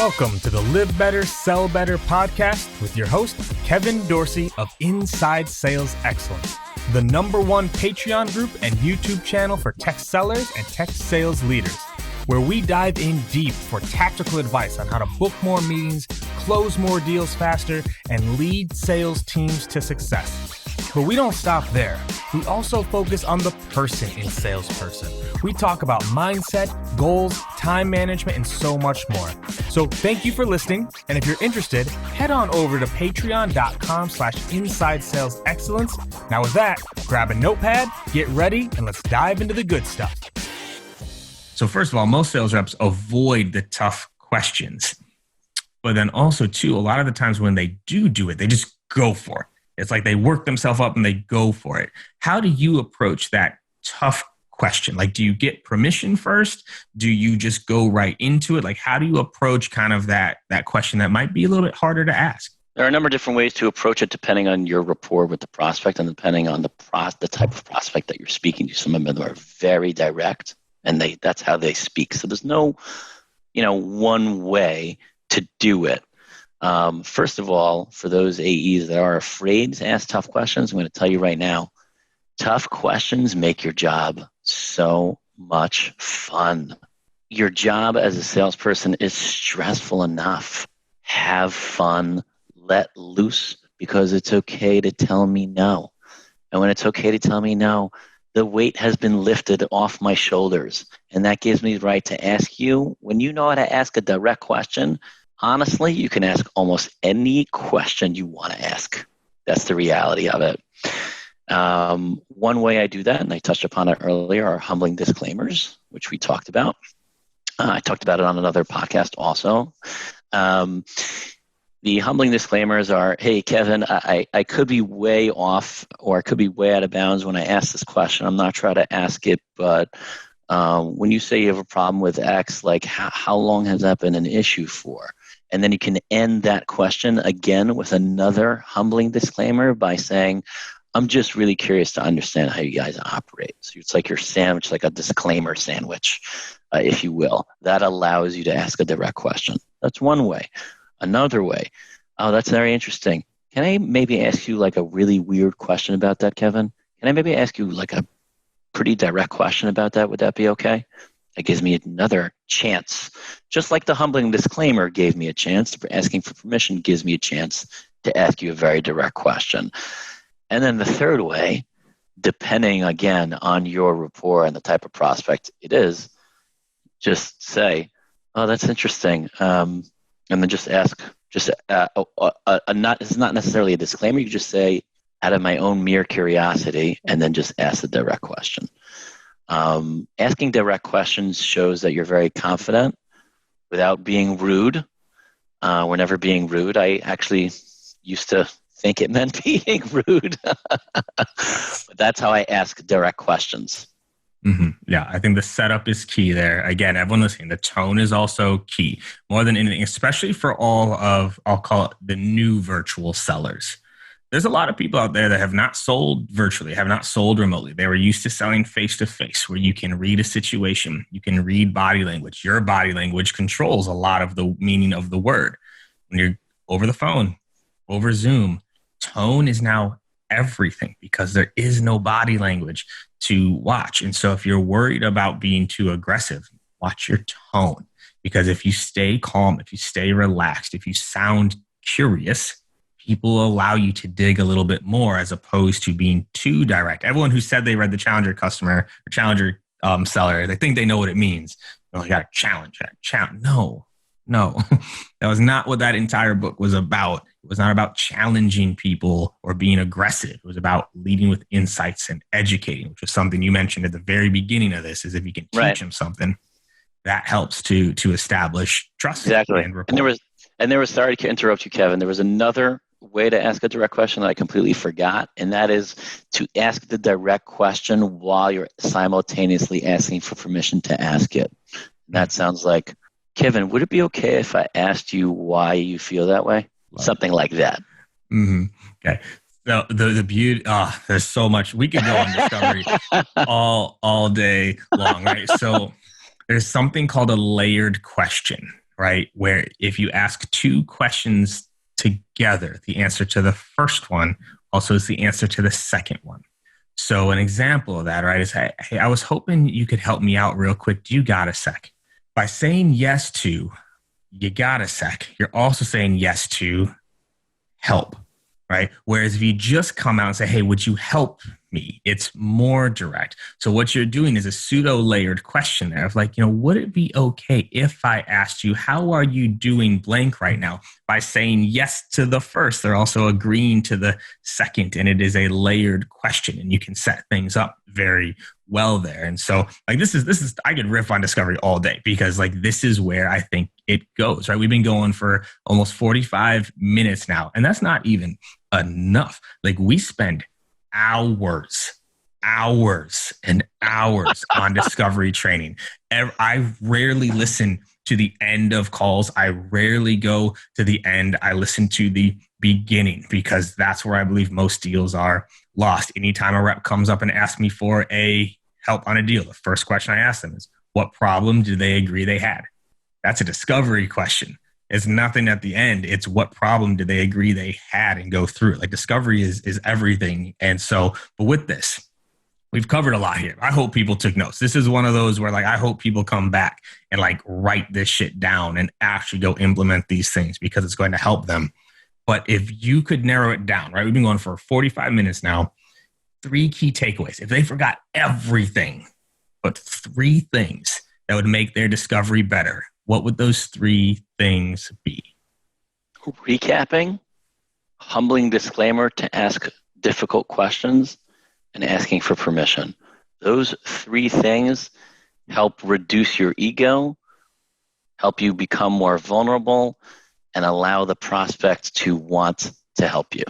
Welcome to the Live Better, Sell Better podcast with your host, Kevin Dorsey of Inside Sales Excellence, the #1 Patreon group and YouTube channel for tech sellers and tech sales leaders, where we dive in deep for tactical advice on how to book more meetings, close more deals faster, and lead sales teams to success. But we don't stop there. We also focus on the person in salesperson. We talk about mindset, goals, time management, and so much more. So thank you for listening. And if you're interested, head on over to patreon.com/inside sales excellence. Now with that, grab a notepad, get ready, and let's dive into the good stuff. So first of all, most sales reps avoid the tough questions. But then also too, a lot of the times when they do it, they just go for it. It's like they work themselves up and they go for it. How do you approach that tough question? Like, do you get permission first? Do you just go right into it? Like, how do you approach kind of that question that might be a little bit harder to ask? There are a number of different ways to approach it depending on your rapport with the prospect and depending on the type of prospect that you're speaking to. Some of them are very direct and that's how they speak. So there's no, one way to do it. First of all, for those AEs that are afraid to ask tough questions, I'm going to tell you right now, tough questions make your job so much fun. Your job as a salesperson is stressful enough. Have fun, let loose, because it's okay to tell me no. And when it's okay to tell me no, the weight has been lifted off my shoulders. And that gives me the right to ask you, when you know how to ask a direct question, honestly, you can ask almost any question you want to ask. That's the reality of it. One way I do that, and I touched upon it earlier, are humbling disclaimers, which we talked about. I talked about it on another podcast also. The humbling disclaimers are, hey, Kevin, I could be way off or I could be way out of bounds when I ask this question. I'm not trying to ask it, but when you say you have a problem with X, like how long has that been an issue for? And then you can end that question again with another humbling disclaimer by saying, I'm just really curious to understand how you guys operate. So it's like your sandwich, like a disclaimer sandwich, if you will. That allows you to ask a direct question. That's one way. Another way, oh, that's very interesting. Can I maybe ask you like a really weird question about that, Kevin? Can I maybe ask you like a pretty direct question about that? Would that be okay? That gives me another chance. Just like the humbling disclaimer gave me a chance, asking for permission gives me a chance to ask you a very direct question. And then the third way, depending again on your rapport and the type of prospect it is, just say, oh, that's interesting. And then just ask, it's not necessarily a disclaimer. You just say, out of my own mere curiosity, and then just ask the direct question. Asking direct questions shows that you're very confident without being rude. We're never being rude. I actually used to think it meant being rude. But that's how I ask direct questions. Mm-hmm. Yeah, I think the setup is key there. Again, everyone listening, the tone is also key. More than anything, especially for all of, I'll call it the new virtual sellers. There's a lot of people out there that have not sold virtually, have not sold remotely. They were used to selling face-to-face, where you can read a situation, you can read body language. Your body language controls a lot of the meaning of the word. When you're over the phone, over Zoom, tone is now everything because there is no body language to watch. And so if you're worried about being too aggressive, watch your tone. Because if you stay calm, if you stay relaxed, if you sound curious, people will allow you to dig a little bit more as opposed to being too direct. Everyone who said they read the Challenger customer or Challenger seller, they think they know what it means. Oh, you got to challenge that. No. That was not what that entire book was about. It was not about challenging people or being aggressive. It was about leading with insights and educating, which was something you mentioned at the very beginning of this, is if you can teach them something, that helps to establish trust. Exactly. And rapport. And there was, sorry to interrupt you, Kevin, there was another way to ask a direct question that I completely forgot, and that is to ask the direct question while you're simultaneously asking for permission to ask it. And that sounds like, Kevin, would it be okay if I asked you why you feel that way? Something like that. Mm-hmm. Okay. So the beauty, there's so much. We could go on discovery all day long, right? So there's something called a layered question, right? Where if you ask two questions together, the answer to the first one also is the answer to the second one. So an example of that, right, is, hey, I was hoping you could help me out real quick. Do you got a sec? By saying yes to, you got a sec, you're also saying yes to help, right? Whereas if you just come out and say, hey, would you help me? It's more direct. So what you're doing is a pseudo layered question there of like, would it be okay if I asked you, how are you doing blank right now? By saying yes to the first, they're also agreeing to the second, and it is a layered question, and you can set things up very well there. And so like, this is, I could riff on discovery all day, because like, this is where I think it goes, right? We've been going for almost 45 minutes now, and that's not even enough. Like, we spend hours and hours on discovery training. I rarely listen to the end of calls. I rarely go to the end. I listen to the beginning, because that's where I believe most deals are lost. Anytime a rep comes up and asks me for a help on a deal, the first question I ask them is, what problem do they agree they had? That's a discovery question. It's nothing at the end. It's what problem did they agree they had, and go through it. Like, discovery is everything. And so, but with this, we've covered a lot here. I hope people took notes. This is one of those where like, I hope people come back and like write this shit down and actually go implement these things, because it's going to help them. But if you could narrow it down, right? We've been going for 45 minutes now. 3 key takeaways. If they forgot everything, but 3 things that would make their discovery better, what would those 3 things be? Recapping, humbling disclaimer to ask difficult questions, and asking for permission. Those 3 things help reduce your ego, help you become more vulnerable, and allow the prospect to want to help you.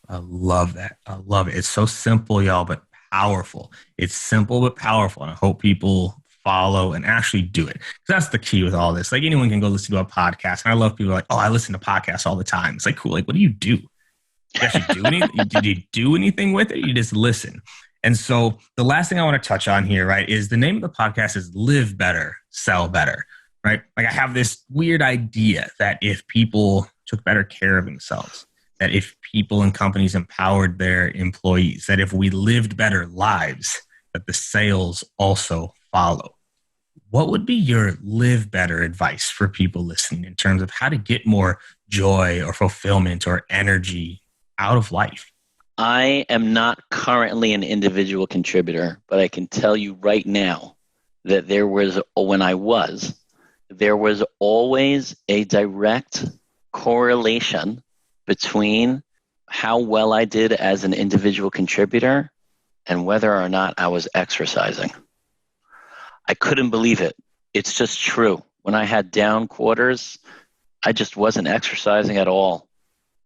I love that. I love it. It's so simple, y'all, but powerful. It's simple but powerful, and I hope people follow and actually do it. That's the key with all this. Like, anyone can go listen to a podcast, and I love people like, oh, I listen to podcasts all the time. It's like, cool. Like, what do you do? You actually do anything? Did you do anything with it? You just listen. And so the last thing I want to touch on here, right, is the name of the podcast is Live Better, Sell Better, right? Like, I have this weird idea that if people took better care of themselves, that if people and companies empowered their employees, that if we lived better lives, that the sales also follow. What would be your live better advice for people listening in terms of how to get more joy or fulfillment or energy out of life? I am not currently an individual contributor, but I can tell you right now that there was always a direct correlation between how well I did as an individual contributor and whether or not I was exercising. I couldn't believe it. It's just true. When I had down quarters, I just wasn't exercising at all.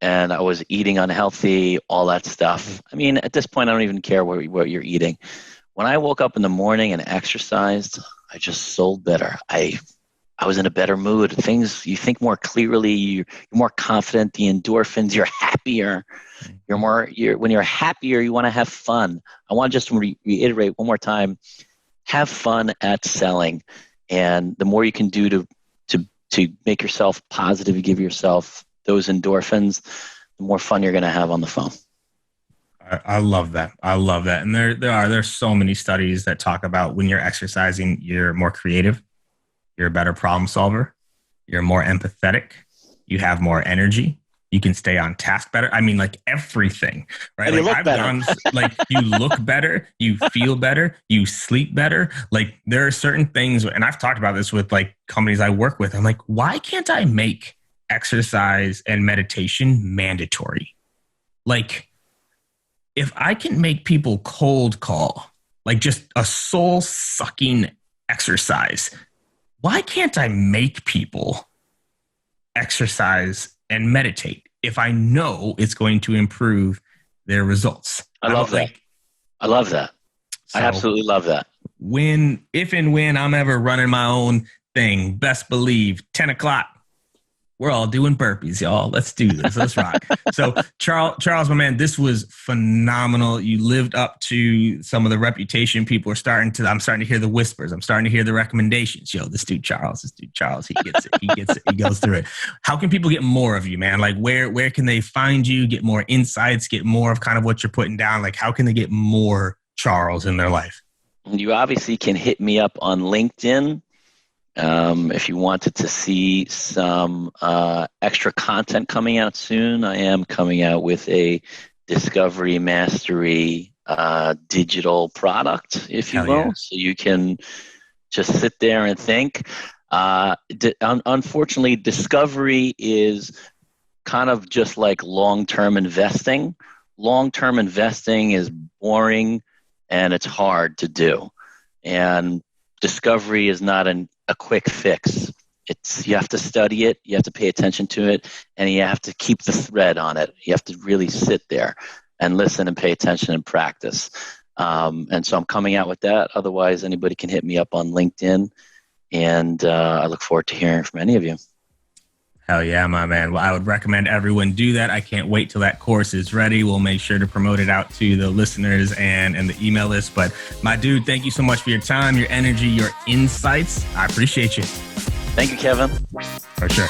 And I was eating unhealthy, all that stuff. I mean, at this point, I don't even care what you're eating. When I woke up in the morning and exercised, I just sold better. I was in a better mood. You think more clearly, you're more confident, the endorphins, you're happier. When you're happier, you want to have fun. I want to just reiterate one more time, have fun at selling. And the more you can do to make yourself positive, you give yourself those endorphins, the more fun you're going to have on the phone. I love that. I love that. And there's so many studies that talk about when you're exercising, you're more creative, you're a better problem solver, you're more empathetic, you have more energy, you can stay on task better. I mean, like, everything, right? And you like, look better. Like, you look better, you feel better, you sleep better. Like, there are certain things, and I've talked about this with like companies I work with. I'm like, why can't I make exercise and meditation mandatory? Like, if I can make people cold call, like just a soul sucking exercise, why can't I make people exercise and meditate if I know it's going to improve their results? I love that. So I absolutely love that. If and when I'm ever running my own thing, best believe 10 o'clock, We're all doing burpees, y'all. Let's do this. Let's rock. So Charles, my man, this was phenomenal. You lived up to some of the reputation. People are I'm starting to hear the whispers. I'm starting to hear the recommendations. Yo, this dude Charles, he gets it. He gets it. He goes through it. How can people get more of you, man? Like where can they find you, get more insights, get more of kind of what you're putting down? Like how can they get more Charles in their life? You obviously can hit me up on LinkedIn. If you wanted to see some extra content coming out soon, I am coming out with a Discovery Mastery digital product, if you will. Yeah. So you can just sit there and think. Unfortunately, Discovery is kind of just like long-term investing. Long-term investing is boring and it's hard to do. And Discovery is not a quick fix. You have to study it, you have to pay attention to it, and you have to keep the thread on it. You have to really sit there and listen and pay attention and practice. And so I'm coming out with that. Otherwise, anybody can hit me up on LinkedIn, and I look forward to hearing from any of you. Hell yeah, my man. Well, I would recommend everyone do that. I can't wait till that course is ready. We'll make sure to promote it out to the listeners and the email list. But my dude, thank you so much for your time, your energy, your insights. I appreciate you. Thank you, Kevin. For sure.